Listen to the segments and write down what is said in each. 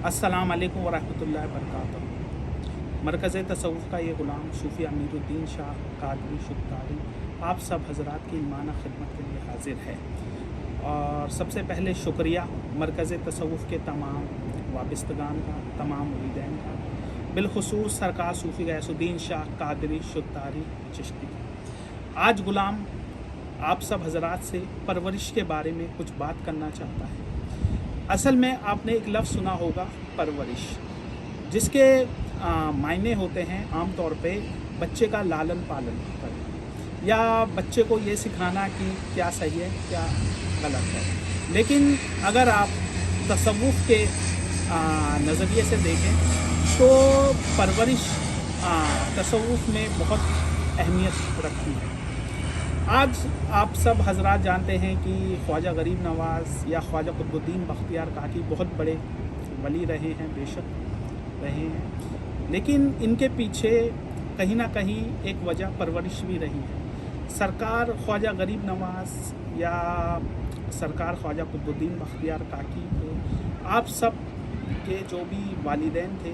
अस्सलाम वालेकुम वरहमतुल्लाहि वबरकातुहू। मरकज़ तसव्वुफ़ का ये ग़ुलाम सूफ़ी अमीरुद्दीन शाह कादरी शुक्तारी आप सब हज़रात की ईमाना खिदमत के लिए हाज़िर है। और सबसे पहले शुक्रिया मरकज़ तसव्वुफ़ के तमाम वाबिस्तगान का, तमाम मुरीदैन का, बिलख़ुसूस सरकार सूफ़ी गैसुद्दीन शाह कादरी शुक्तारी चिश्ती का। आज ग़ुलाम आप सब हज़रात से परवरिश के बारे में कुछ बात करना चाहता है। असल में आपने एक लफ्ज़ सुना होगा परवरिश, जिसके मायने होते हैं आम तौर पे बच्चे का लालन पालन करना या बच्चे को ये सिखाना कि क्या सही है क्या गलत है। लेकिन अगर आप तसव्वुफ़ के नज़रिए से देखें तो परवरिश तसव्वुफ़ में बहुत अहमियत रखती है। आज आप सब हज़रात जानते हैं कि ख्वाजा गरीब नवाज़ या ख्वाजा कुतुबुद्दीन बख्तियार काकी बहुत बड़े वली रहे हैं, बेशक रहे हैं, लेकिन इनके पीछे कहीं ना कहीं एक वजह परवरिश भी रही है। सरकार ख्वाजा गरीब नवाज़ या सरकार ख्वाजा कुतुबुद्दीन बख्तियार काकी के आप सब के जो भी वालिदैन थे,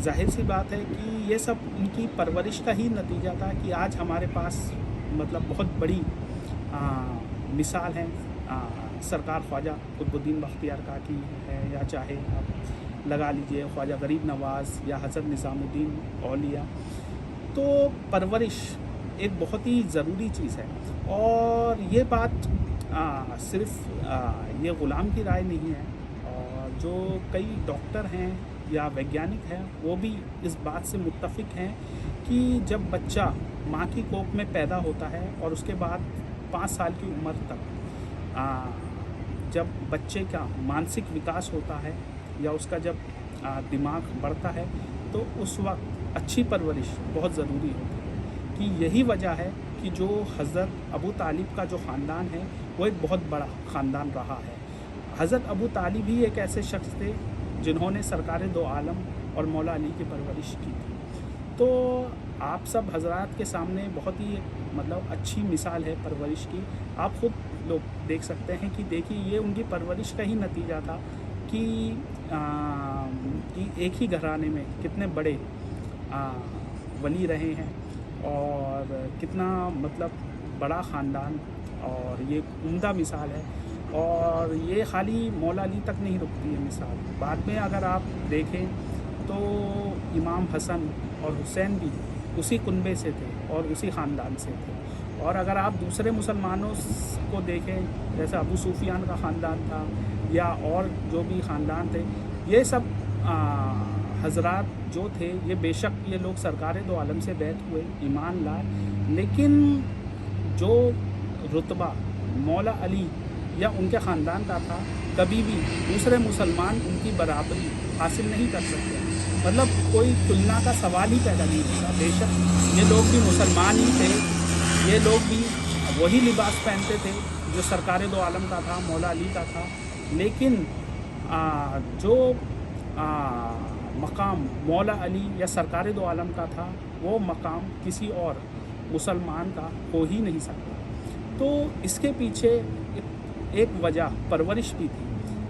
जाहिर सी बात है कि ये सब इनकी परवरिश का ही नतीजा था कि आज हमारे पास मतलब बहुत बड़ी मिसाल है सरकार ख्वाजा कुतुबुद्दीन बख्तियार काकी है, या चाहे आप लगा लीजिए ख्वाजा गरीब नवाज़ या हज़रत निज़ामुद्दीन औलिया। तो परवरिश एक बहुत ही ज़रूरी चीज़ है। और ये बात सिर्फ़ ये ग़ुलाम की राय नहीं है, और जो कई डॉक्टर हैं या वैज्ञानिक हैं वो भी इस बात से मुत्तफ़िक़ हैं कि जब बच्चा माँ की कोख में पैदा होता है और उसके बाद 5 साल की उम्र तक जब बच्चे का मानसिक विकास होता है या उसका जब दिमाग बढ़ता है तो उस वक्त अच्छी परवरिश बहुत ज़रूरी होती है। कि यही वजह है कि जो हज़रत अबू तालिब का जो ख़ानदान है वो एक बहुत बड़ा ख़ानदान रहा है। हज़रत अबू तालिब ही एक ऐसे शख्स थे जिन्होंने सरकार दो आलम और मौला अली की परवरिश की थी। तो आप सब हज़रात के सामने बहुत ही मतलब अच्छी मिसाल है परवरिश की। आप ख़ुद लोग देख सकते हैं कि देखिए ये उनकी परवरिश का ही नतीजा था कि एक ही घराने में कितने बड़े वली रहे हैं और कितना मतलब बड़ा ख़ानदान, और ये उम्दा मिसाल है। और ये खाली मौला अली तक नहीं रुकती है मिसाल, बाद में अगर आप देखें तो इमाम हसन और हुसैन भी उसी कुनबे से थे और उसी ख़ानदान से थे। और अगर आप दूसरे मुसलमानों को देखें जैसे अबू सुफियान का ख़ानदान था या और जो भी ख़ानदान थे, ये सब हज़रात जो थे ये बेशक ये लोग सरकार दो आलम से बैत हुए, ईमान लाए, लेकिन जो रुतबा मौला अली या उनके ख़ानदान का था कभी भी दूसरे मुसलमान उनकी बराबरी हासिल नहीं कर सकते। मतलब कोई तुलना का सवाल ही पैदा नहीं होता। बेशक ये लोग भी मुसलमान ही थे, ये लोग भी वही लिबास पहनते थे जो सरकार दो आलम का था, मौला अली का था, लेकिन जो मकाम मौला अली या सरकार दो आलम का था वो मकाम किसी और मुसलमान का हो ही नहीं सकता। तो इसके पीछे एक वजह परवरिश भी थी।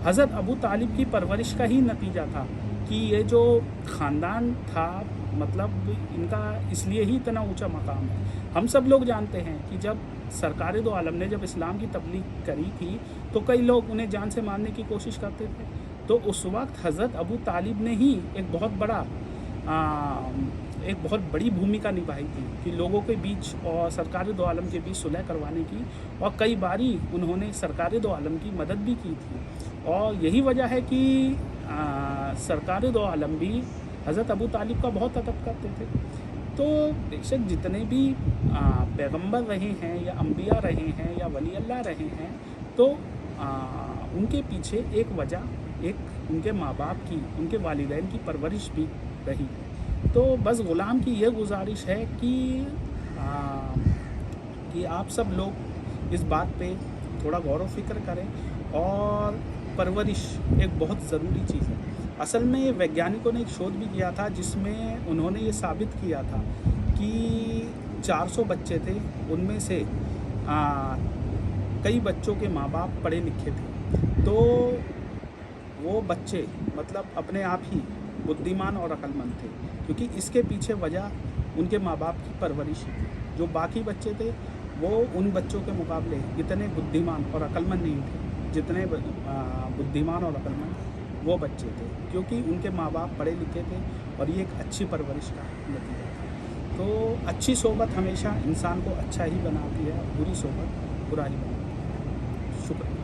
हज़रत अबू तालिब की परवरिश का ही नतीजा था कि ये जो ख़ानदान था मतलब इनका इसलिए ही इतना ऊंचा मकाम है। हम सब लोग जानते हैं कि जब सरकार दो आलम ने जब इस्लाम की तबलीग करी थी तो कई लोग उन्हें जान से मारने की कोशिश करते थे। तो उस वक्त हज़रत अबू तालिब ने ही एक बहुत बड़ी भूमिका निभाई थी कि लोगों के बीच और सरकार दो आलम के बीच सुलह करवाने की, और कई बारी उन्होंने सरकार दो आलम की मदद भी की थी। और यही वजह है कि सरकार दो आलम भी हज़रत अबू तालिब का बहुत अदब करते थे। तो बेशक जितने भी पैगंबर रहे हैं या अम्बिया रहे हैं या वली अल्लाह रहे हैं, तो उनके पीछे एक वजह एक उनके माँ बाप की, उनके वालिदैन की परवरिश भी रही है। तो बस ग़ुलाम की यह गुजारिश है कि आप सब लोग इस बात पे थोड़ा गौर व फिक्र करें, और परवरिश एक बहुत ज़रूरी चीज़ है। असल में वैज्ञानिकों ने एक शोध भी किया था जिसमें उन्होंने ये साबित किया था कि 400 बच्चे थे, उनमें से कई बच्चों के माँ बाप पढ़े लिखे थे, तो वो बच्चे मतलब अपने आप ही बुद्धिमान और अक्लमंद थे, क्योंकि इसके पीछे वजह उनके माँ बाप की परवरिश ही थी। जो बाकी बच्चे थे वो उन बच्चों के मुकाबले इतने बुद्धिमान और अक्लमंद नहीं थे जितने बुद्धिमान और अक्लमंद वो बच्चे थे, क्योंकि उनके माँ बाप पढ़े लिखे थे और ये एक अच्छी परवरिश का नतीजा था। तो अच्छी सोबत हमेशा इंसान को अच्छा ही बनाती है, बुरी सोबत बुरा ही बनाती है। शुक्रिया।